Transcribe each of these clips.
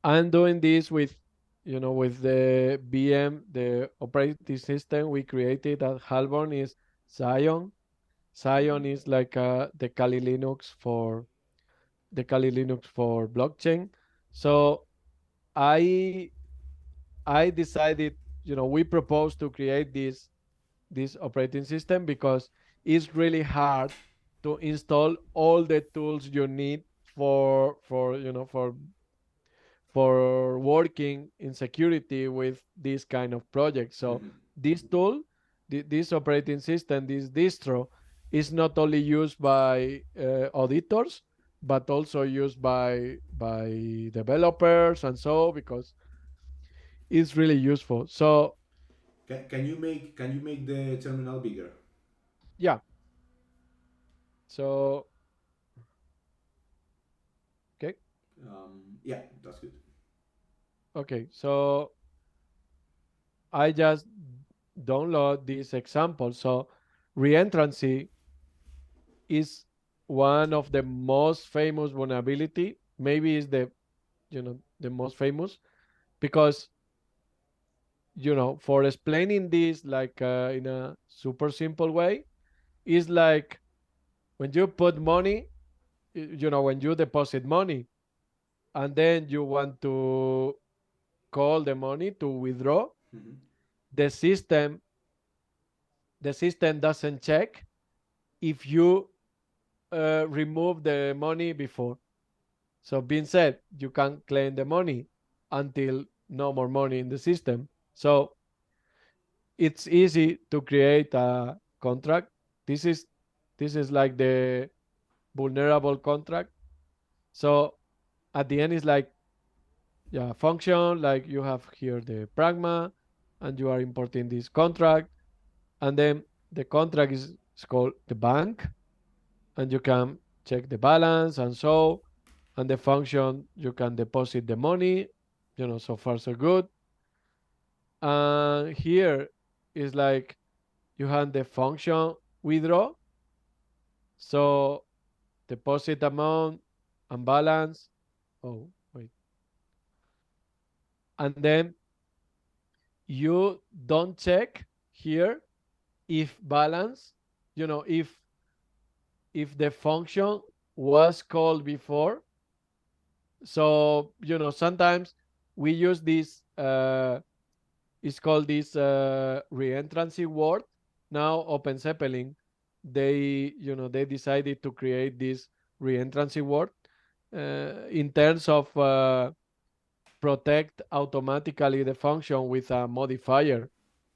I'm doing this with, with the VM, the operating system we created at Halborn is Zion. Zion is like the Kali Linux for blockchain. So I I decided, we proposed to create this operating system because it's really hard to install all the tools you need for working in security with this kind of project. So Mhm. this tool, this operating system, this distro, is not only used by auditors, but also used by developers and so, because it's really useful. So Can you make the terminal bigger? yeah, so okay, Yeah, that's good. okay, so I just download this example. So reentrancy is one of the most famous vulnerability. Maybe is the most famous because for explaining this like in a super simple way is like when you put money, when you deposit money and then you want to call the money to withdraw, Mhm. the system the system doesn't check if you remove the money before. So being said, you can claim the money until no more money in the system. So it's easy to create a contract. This is this is like the vulnerable contract. So at the end it's like, yeah, function, like you have here the pragma and you are importing this contract, and then the contract is called the bank, and you can check the balance and so, and the function you can deposit the money, so far so good. And here is like you have the function withdraw, so deposit amount and balance. Oh, wait. And then you don't check here if balance, if the function was called before. So sometimes we use this it's called this reentrancy word. Now Open Zeppelin, they decided to create this reentrancy word in terms of protect automatically the function with a modifier.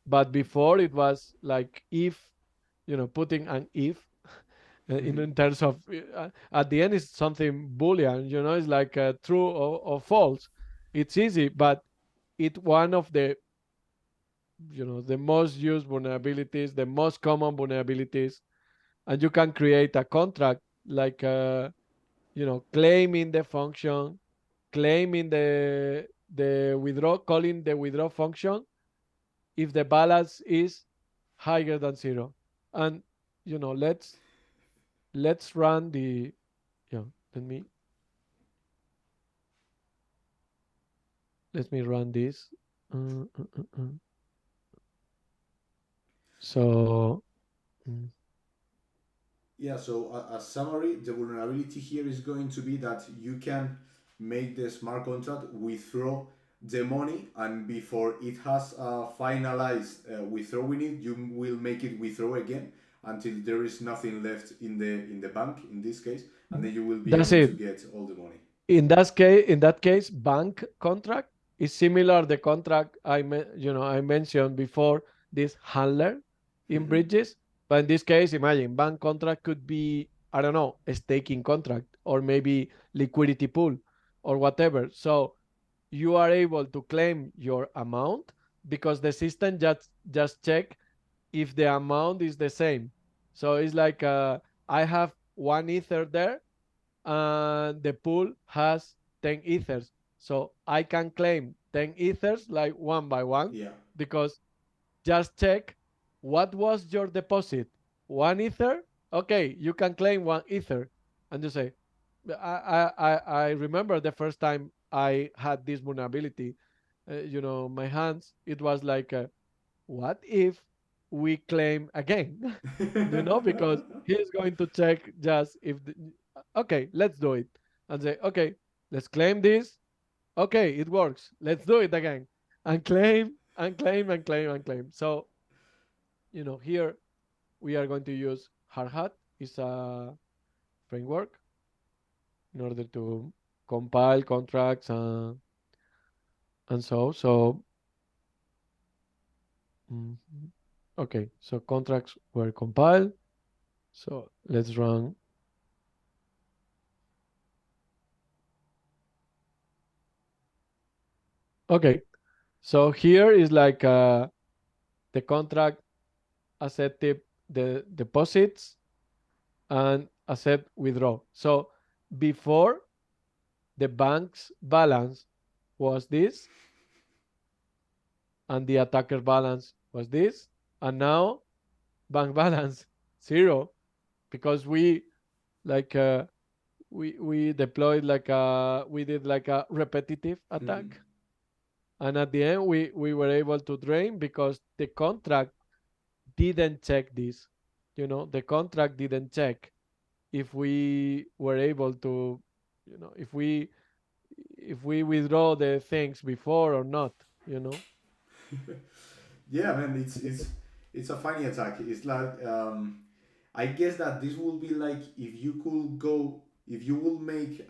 But before it was like if, putting an if in terms of at the end is something boolean, it's like true or false. It's easy, but it one of the most used vulnerabilities, the most common vulnerabilities, and you can create a contract like claiming the function, claiming the withdraw, calling the withdraw function if the balance is higher than zero. And let's run the yeah let me let me run this. Uh, uh, uh, uh. So mm, Yeah, so a summary, the vulnerability here is going to be that you can make the smart contract withdraw the money, and before it has finalized withdrawing it, you will make it withdraw again until there is nothing left in the bank in this case, and then you will be that's able to it. get all the money. In that case, bank contract is similar the contract I mentioned before, this handler in Mm-hmm. bridges. But in this case, imagine bank contract could be, I don't know, a staking contract or maybe liquidity pool or whatever. So you are able to claim your amount because the system just check if the amount is the same. So it's like I have one ether there and the pool has 10 ethers. So I can claim 10 ethers like one by one Yeah. because just check what was your deposit. One ether? Okay, you can claim one ether. And you say, I remember the first time I had this vulnerability, my hands, it was like, what if we claim again? Because he's going to check just if, okay, let's do it. And say, okay, let's claim this. Okay, it works. Let's do it again. And claim, and claim, and claim, and claim. So, here we are going to use hard hat. It's a framework in order to compile contracts and so. Mhm. Okay, so contracts were compiled. So let's run. Okay, so here is like the contract accepted the deposits and accept withdraw. So before, the bank's balance was this, and the attacker balance was this, and now bank balance zero, because like we deployed like we did like a repetitive Mhm. attack, and at the end we were able to drain because the contract didn't check this. The contract didn't check if we were able to, if we withdraw the things before or not. you know Yeah, man, it's a funny attack. It's like I guess that this will be like if you could go, if you will make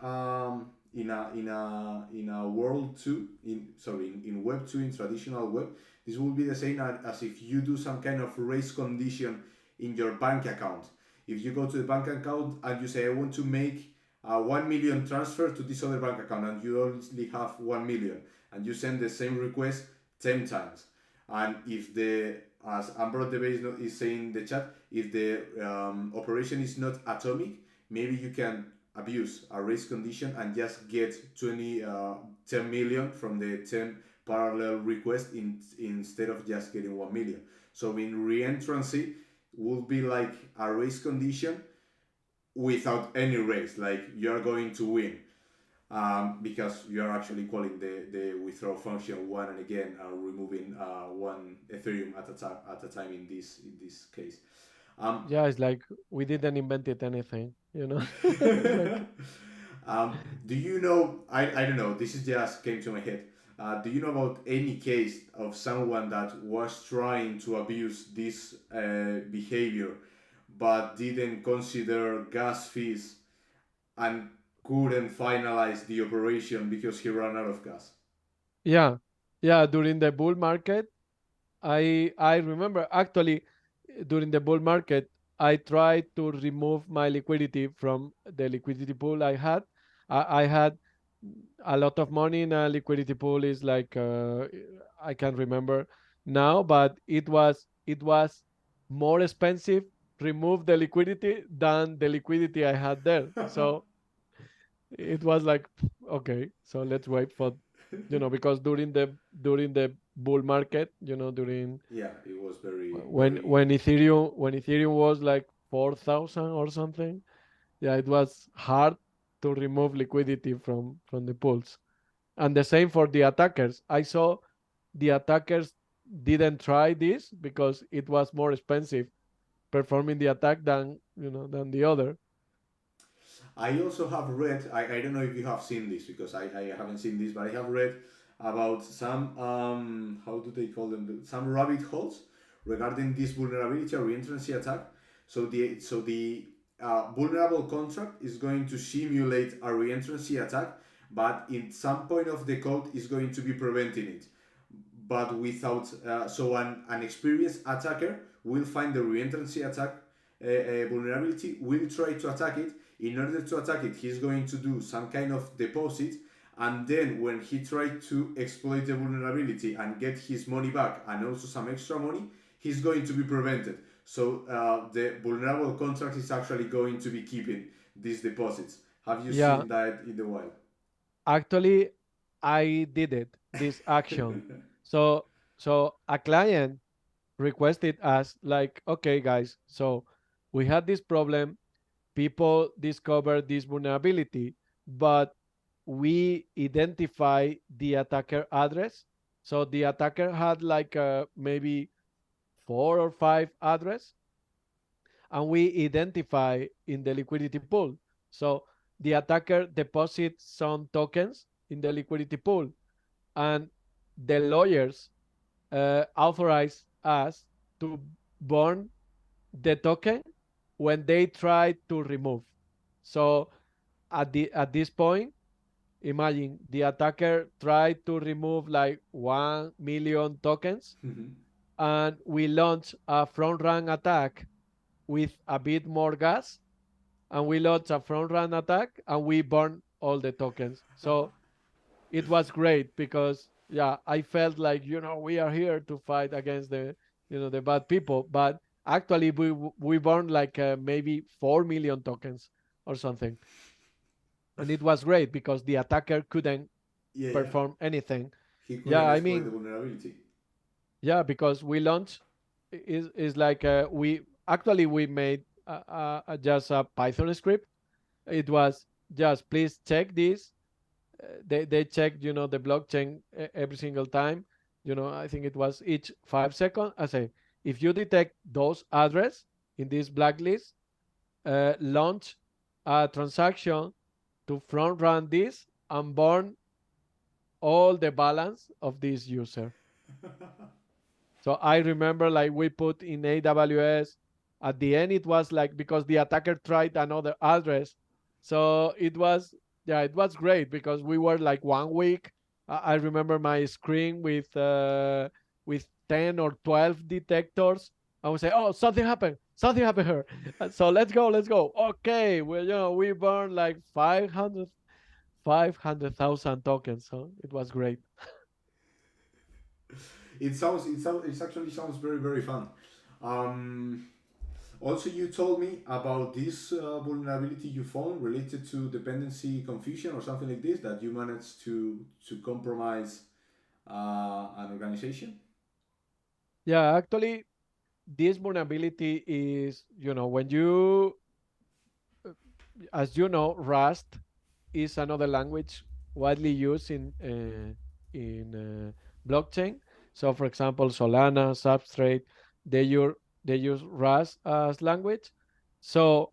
in a world two, in web two, in traditional web, this will be the same as if you do some kind of race condition in your bank account. If you go to the bank account and you say I want to make a 1 million transfer to this other bank account, and you only have 1 million, and you send the same request 10 times, and if the, as Amber Debate is saying in the chat, if the operation is not atomic, maybe you can abuse a race condition and just get 10 million from the 10 parallel requests instead of just getting 1 million. So in reentrancy will be like a race condition without any race, like you are going to win, because you are actually calling the withdraw function one and again, removing one Ethereum at a time in this case. Um, yeah, it's like we didn't invented anything. It's like, do you know? I don't know. This is just came to my head. Do you know about any case of someone that was trying to abuse this behavior, but didn't consider gas fees and couldn't finalize the operation because he ran out of gas? yeah, yeah, during the bull market, I remember actually, during the bull market, I tried to remove my liquidity from the liquidity pool I had. I had a lot of money in a liquidity pool. Is like, I can't remember now, but it was more expensive remove the liquidity than the liquidity I had there. So it was like, okay, so let's wait for, because during the bull market, during Yeah, it was very when very. when Ethereum was like 4,000 or something. Yeah, it was hard to remove liquidity from the pools. And the same for the attackers. I saw the attackers didn't try this because it was more expensive performing the attack than the other. I also have read. I don't know if you have seen this because I haven't seen this, but I have read about some how do they call them, some rabbit holes regarding this vulnerability or reentrancy attack. So the vulnerable contract is going to simulate a reentrancy attack, but in some point of the code is going to be preventing it, but without, so an experienced attacker will find the reentrancy attack vulnerability, will try to attack it. In order to attack it, he's going to do some kind of deposit, and then when he tried to exploit the vulnerability and get his money back and also some extra money, he's going to be prevented. So the vulnerable contract is actually going to be keeping these deposits. Have you Yeah, seen that in the wild? actually, I did this action. So a client requested us like, okay, guys, so we had this problem. People discovered this vulnerability, but we identify the attacker address. So the attacker had like maybe 4 or 5 address, and we identify in the liquidity pool. So the attacker deposits some tokens in the liquidity pool, and the lawyers authorize us to burn the token when they try to remove. So at this point, imagine the attacker tried to remove like 1 million tokens, and we launch a front run attack with a bit more gas, and we launch a front run attack and we burn all the tokens. So it was great because yeah, I felt like we are here to fight against the bad people, but actually we burned like maybe 4 million tokens or something, and it was great because the attacker couldn't Yeah, yeah. perform anything. He Yeah, couldn't I exploit the mean, vulnerability. yeah, because we launched is like we actually we made just a Python script. It was just please check this. They checked the blockchain every single time. I think it was each 5 seconds. I say if you detect those address in this blacklist, launch a transaction to front run this and burn all the balance of this user. So I remember like we put in AWS. At the end, it was like because the attacker tried another address. So it was great because we were like 1 week. I remember my screen with 10 or 12 detectors. I would say, oh, something happened here. So let's go. Okay, well, we burned like 500,000 tokens. So it was great. It actually sounds very very fun. Um, Also, you told me about this vulnerability you found related to dependency confusion or something like this that you managed to compromise an organization. Yeah, actually, this vulnerability is, when you, as you know, Rust is another language widely used in blockchain. So, for example, Solana, Substrate, they use they use Rust as language. So,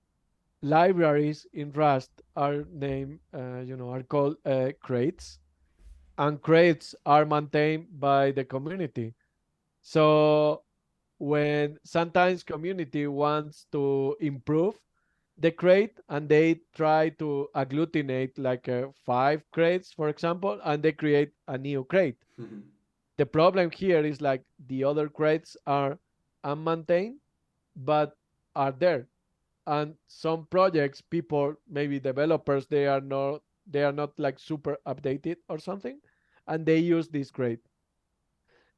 libraries in Rust are named, are called crates, and crates are maintained by the community. So when sometimes community wants to improve the crate and they try to agglutinate like 5 crates, for example, and they create a new crate. The problem here is like the other crates are unmaintained but are there, and some projects, people, maybe developers, they are not like super updated or something, and they use this crate.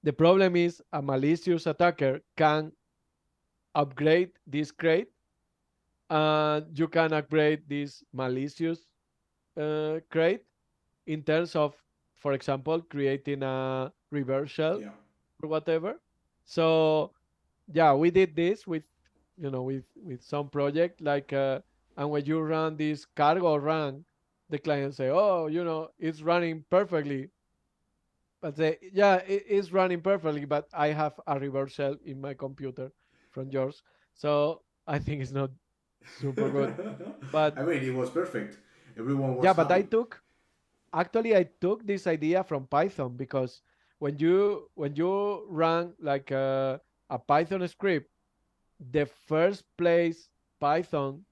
The problem is a malicious attacker can upgrade this crate, and you can upgrade this malicious crate in terms of, for example, creating a reverse shell Yeah. or whatever. So yeah, we did this with some project like and when you run this cargo run, the client say, oh, it's running perfectly. But say, yeah, it is running perfectly, but I have a reverse shell in my computer from yours. So I think it's not super good. But I mean, it was perfect. Everyone yeah, was but happy. I took this idea from Python because when you run like a Python script, the first place Python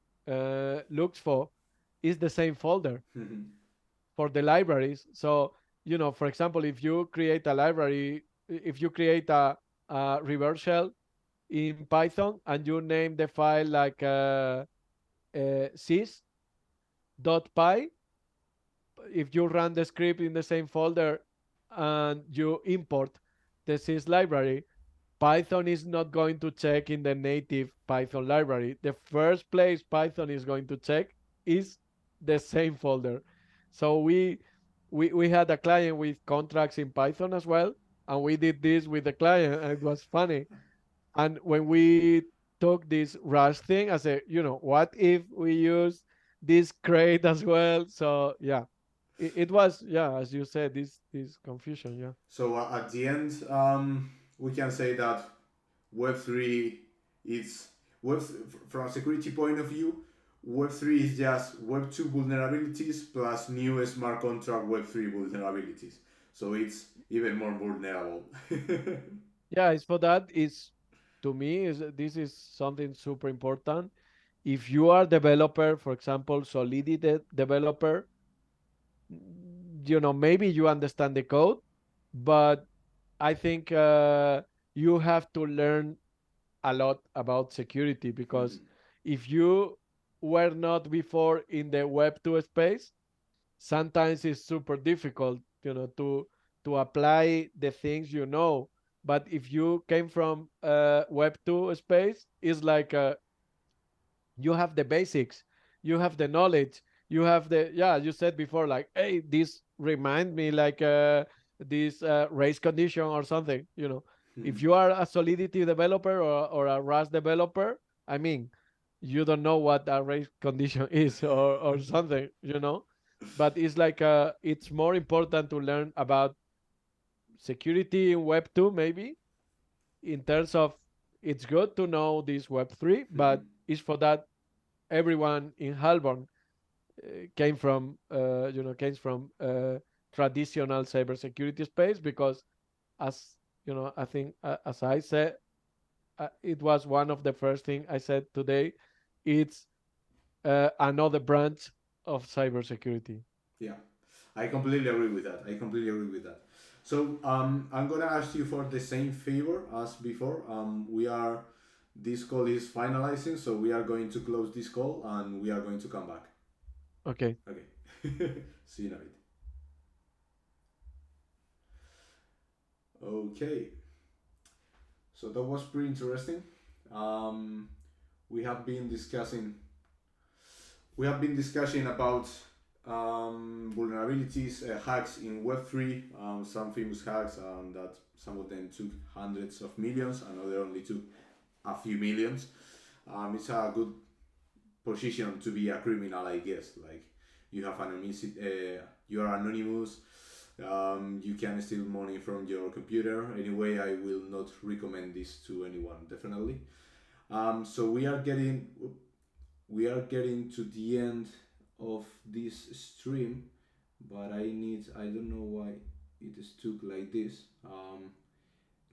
looks for is the same folder for the libraries. So, for example, if you create a library, if you create a reverse shell in Python and you name the file like sys.py, if you run the script in the same folder and you import the sys library, Python is not going to check in the native Python library. The first place Python is going to check is the same folder. So we had a client with contracts in Python as well, and we did this with the client, and it was funny. And when we took this Rust thing, I said, what if we use this crate as well? So yeah, it was, yeah, as you said, this confusion, yeah. So at the end, we can say that Web3 is from a security point of view. Web3 is just Web2 vulnerabilities plus new smart contract Web3 vulnerabilities. So it's even more vulnerable. Yeah, it's for that. Is to me is this is something super important. If you are developer, for example, Solidity developer, maybe you understand the code, but I think you have to learn a lot about security, because Mhm, if you were not before in the Web2 space, sometimes it's super difficult, to apply the things But if you came from Web2 space, it's like you have the basics, you have the knowledge, you have the, yeah, you said before, like, hey, this remind me like this race condition or something. If mhm, you are a Solidity developer or a Rust developer, I mean, you don't know what a race condition is, or something. But it's like it's more important to learn about security in Web 2, maybe, in terms of, it's good to know this Web 3, mhm. but it's for that everyone in Halborn came from traditional cybersecurity space, because, as I think, as I said, it was one of the first thing I said today. It's another branch of cybersecurity. Yeah, I completely agree with that. I completely agree with that. So I'm gonna ask you for the same favor as before. This call is finalizing, so we are going to close this call and we are going to come back. Okay. Okay. See you in a bit. Okay. So that was pretty interesting. Um, we have been discussing about vulnerabilities, hacks in Web3, some famous hacks, that some of them took hundreds of millions, and other only took a few millions. It's a good position to be a criminal, I guess. Like you have you are anonymous. You can steal money from your computer. Anyway, I will not recommend this to anyone. Definitely. So we are getting to the end of this stream, but I don't know why it is took like this.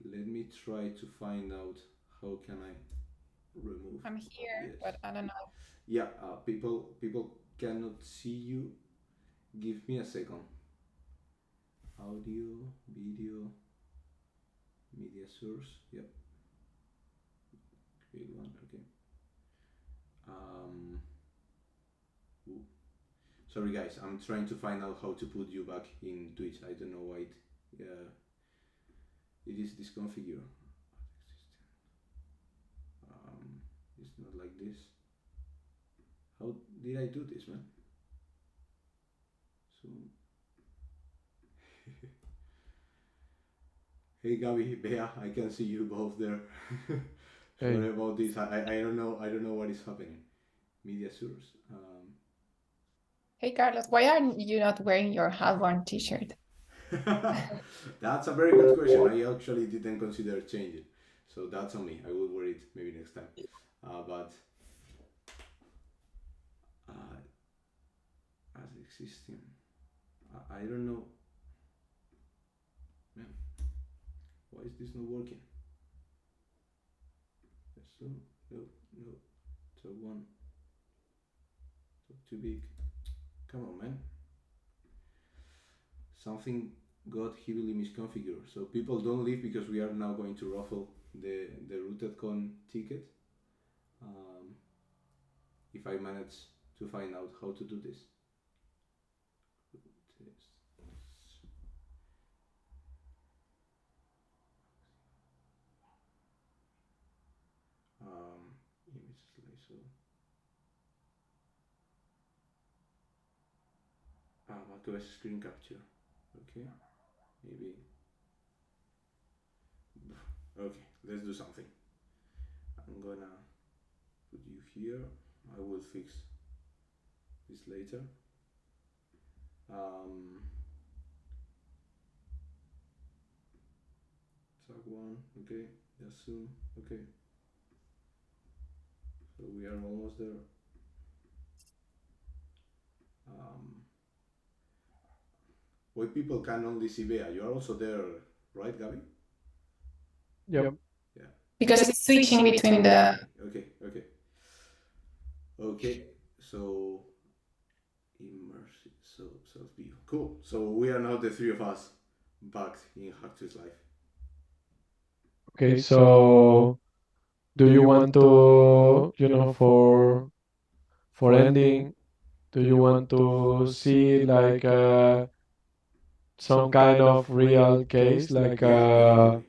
Let me try to find out how can I remove I'm here, yes. but I don't know. Yeah, people cannot see you. Give me a second. Audio, video, media source. Yep, create one. Okay. um ooh. Sorry guys, I'm trying to find out how to put you back in Twitch. I don't know why it is disconfigured. It's not like this. How did I do this, man? So, hey Gabi, Bea, I can see you both there. Sorry Hey. about this. I don't know. I don't know what is happening. Media source. Hey, Carlos, why are you not wearing your Halborn t-shirt? That's a very good question. I actually didn't consider changing, so that's on me. I will wear it maybe next time. But uh, as existing, I don't know, man. Why is this not working? So no, no. So one, so too big. Come on, man. Something got heavily misconfigured. So people don't leave because we are now going to raffle the RootedCon ticket. Um, if I manage to find out how to do this. Image slideshow. macOS screen capture. Okay, maybe. Okay, let's do something. I'm gonna put you here. I will fix this later. Um, tag one. Okay. Just soon. Okay. So we are almost there. Um, White people can only see Bea. You are also there, right, Gabi? Yep. Yeah. Because it's switching between the. Okay. Okay. Okay. So immersive. So self view. Cool. So we are now the three of us back in Hactus Life. Okay, so do you want to, for ending, do you want to see like some kind of real case, like Yeah, definitely.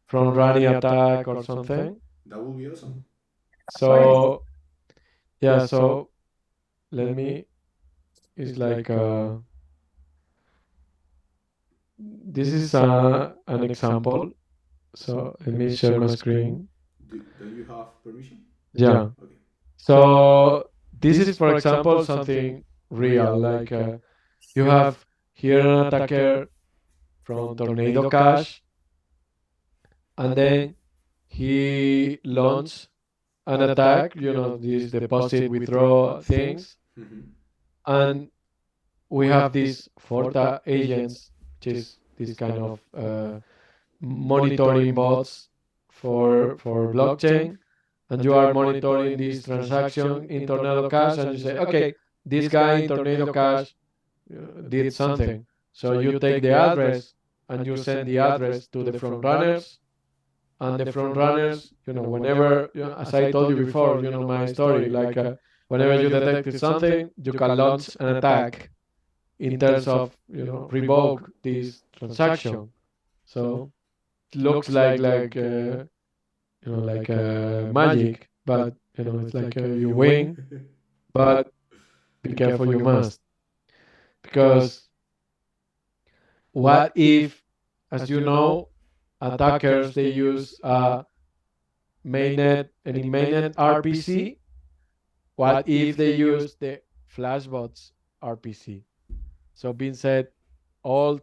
from Rani attack or something? That will be awesome. Of course. So yeah, so let me. It's like this is an example. So let me share my screen. Don't you have permission? Yeah. Okay. So this is, for example, something real. Like you have here an attacker from Tornado Cash, and then he launched an attack. These deposit withdraw things, Mm-hmm. and we have these Forta agents, which is this kind of monitoring bots for blockchain, and you are monitoring this transaction in Tornado Cash, and you say, okay, this guy in Tornado Cash did something. So you take the address and you send the address to the front runners, and the front runners, whenever, as I told you before, my story, like whenever you detected something, you can launch an attack in terms of, revoke this transaction. So it looks like magic, but it's like you win, but be careful, you must, because what if, as you know, attackers they use mainnet any mainnet RPC? What if they use the Flashbots RPC? So being said, all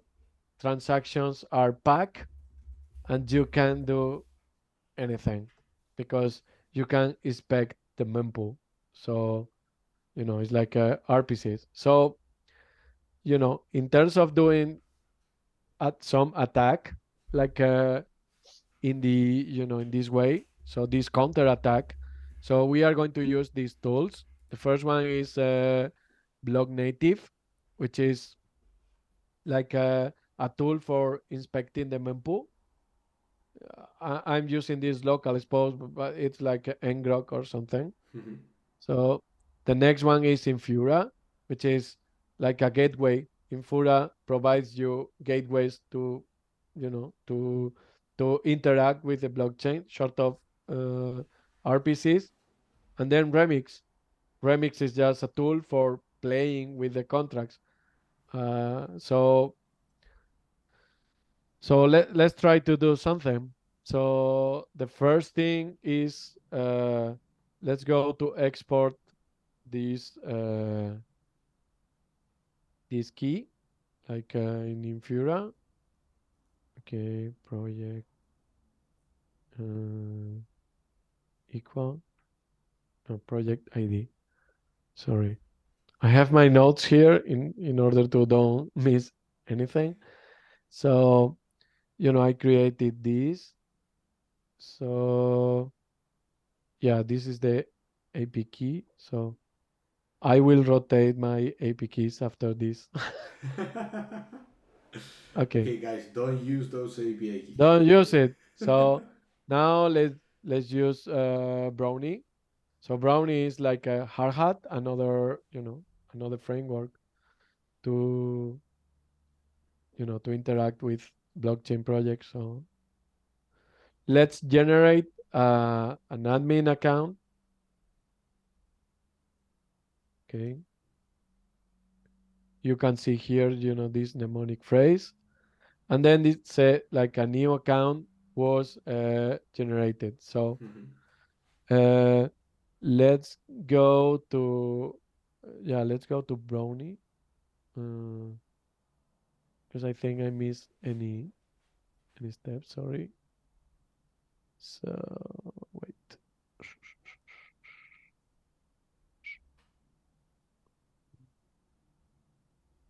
transactions are packed and you can do anything because you can inspect the mempool. So it's like RPCs. So in terms of doing at some attack, like in the in this way, so this counter attack, so we are going to use these tools. The first one is block native, which is like a tool for inspecting the mempool. I'm using this local expose, but it's like ngrok or something. Mm-hmm. So the next one is Infura, which is like a gateway. Infura provides you gateways to, to interact with the blockchain, short of RPCs. And then Remix. Remix is just a tool for playing with the contracts. So let's try to do something. So the first thing is let's go to export this this key, like in Infura. Okay, project uh, equal no project ID. Sorry, I have my notes here in order to don't miss anything. So I created this. So yeah, this is the AP key. So I will rotate my AP keys after this. Okay, Okay, guys, don't use those API keys. don't use it. So now let's use Brownie. So Brownie is like a hard hat, another another framework to to interact with blockchain projects. So let's generate an admin account. Okay, you can see here this mnemonic phrase, and then it said like a new account was generated. So Mhm. uh, let's go to yeah, let's go to Brownie. Because I think I missed any step. Sorry. So wait.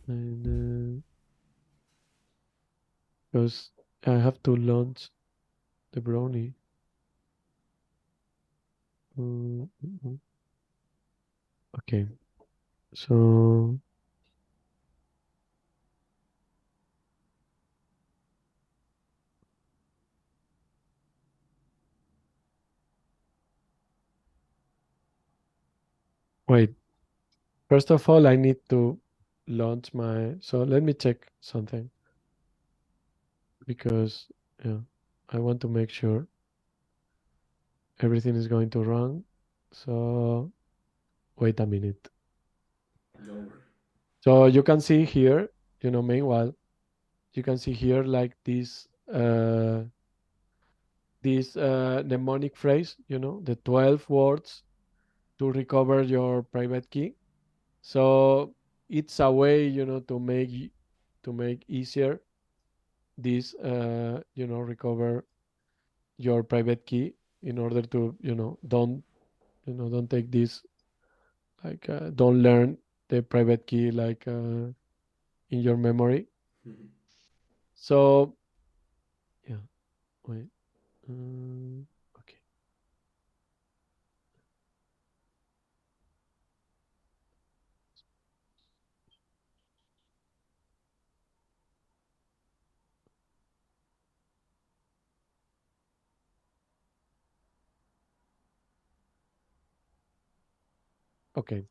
And because I have to launch the brownie. Mm, mm, mm. Okay. So wait. First of all, I need to launch my. So let me check something because yeah, I want to make sure everything is going to run. So wait a minute. Don't worry. So you can see here, meanwhile, you can see here like this mnemonic phrase, the 12 words to recover your private key. So it's a way, to make easier this, recover your private key in order to, don't take this, like, don't learn the private key like in your memory. So yeah, wait. Um, okay. Okay.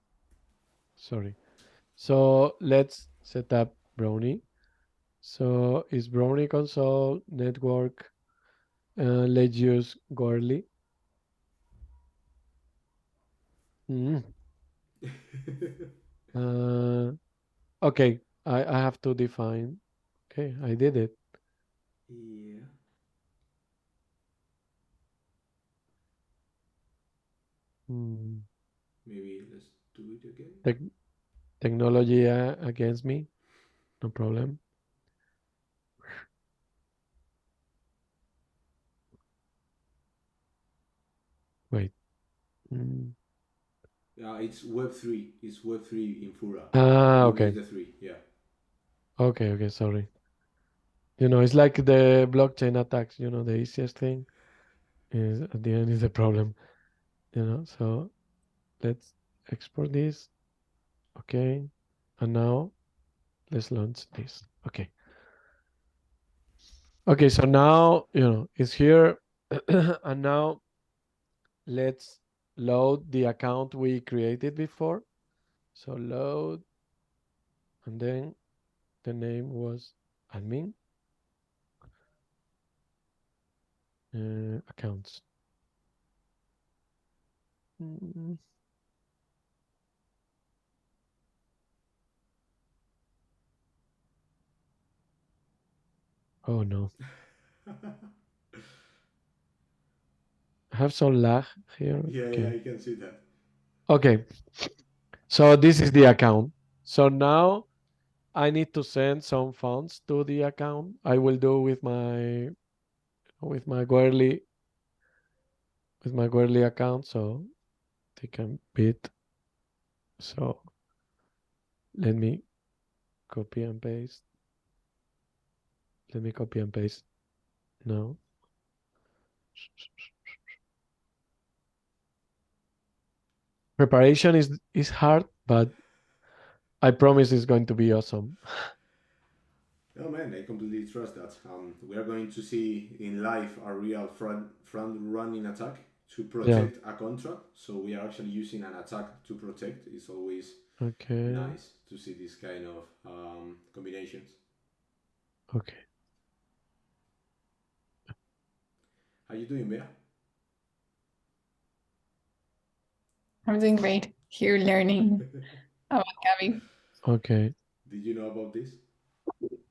Sorry. So let's set up Brownie. So is Brownie console network? Let's use Gorley. Mm. Uh, okay. I have to define. Okay, I did it. Yeah. Mm. Maybe let's do it again. Tech Technology against me. No problem. Wait. Mm. It's Web three. It's Web three in Fura. You Okay. missed the three. Yeah. Okay. Okay. Sorry. It's like the blockchain attacks. The easiest thing is at the end is the problem. So let's export this. Okay. And now let's launch this. Okay. Okay. So now, it's here. And now let's load the account we created before. So load, and then the name was admin accounts. Mm, Oh no. I have some lag here. Yeah, yeah, Okay. I can see that. Okay. So this is the account. So now I need to send some funds to the account. I will do with my Guerli account, so they can bid. So let me copy and paste. Let me copy and paste now. Preparation is hard, but I promise it's going to be awesome. Oh man, I completely trust that. We are going to see in live a real front running attack to Yeah. protect a contract. So we are actually using an attack to protect. It's always Okay. nice to see this kind of combinations. Okay. How you doing, Bea? I'm doing great here learning about Gabi. Okay. Did you know about this?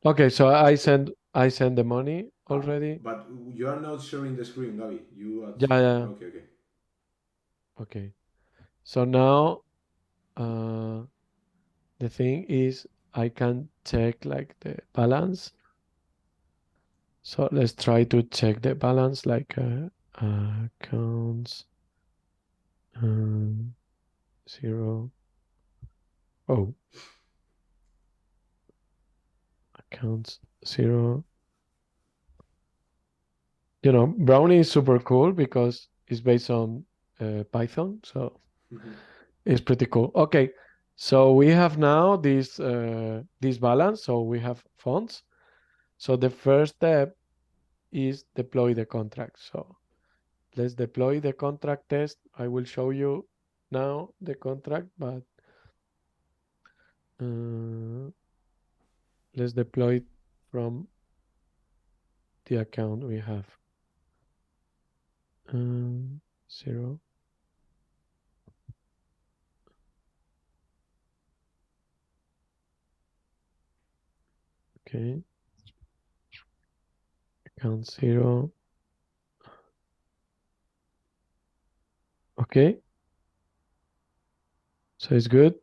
Okay. So I send the money already. But you are not sharing the screen, Gabi. You at Yeah. Yeah. okay, okay. Okay. So now uh the thing is I can check like the balance. So let's try to check the balance, like accounts 0. Oh, accounts 0. You know, Brownie is super cool because it's based on Python, so it's pretty cool. Okay, so we have now this balance. So we have funds. So the first step is deploy the contract. So let's deploy the contract test. I will show you now the contract, but let's deploy it from the account we have. 0. Okay. Account 0. Okay. So it's good.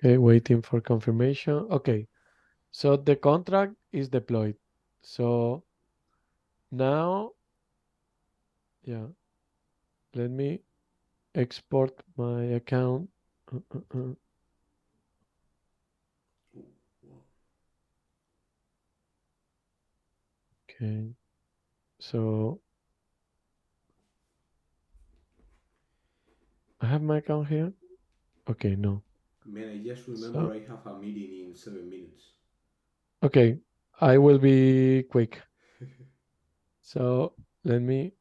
Okay, waiting for confirmation. Okay, so the contract is deployed. So now, yeah, let me export my account. Okay, so I have my account here. Okay, no. Man, I just remember So, I have a meeting in 7 minutes. okay, I will be quick. So let me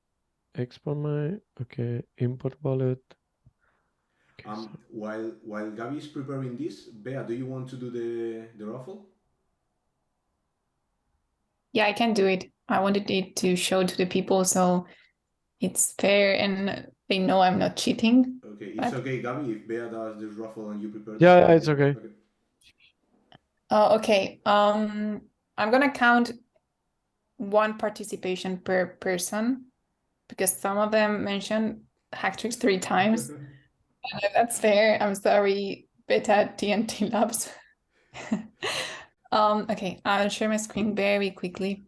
export my, okay, import wallet. Okay, so While Gabi is preparing this, Bea, do you want to do the raffle? Yeah, I can do it. I wanted it to show to the people so it's fair and they know I'm not cheating. Okay, it's But okay, Gabi, if Bea does this raffle and you prepare the yeah, second it's bit. okay. Okay. okay. I'm gonna count one participation per person because some of them mentioned hack tricks 3 times. That's fair. I'm sorry, Beta TNT Labs. Okay, I'll share my screen very quickly.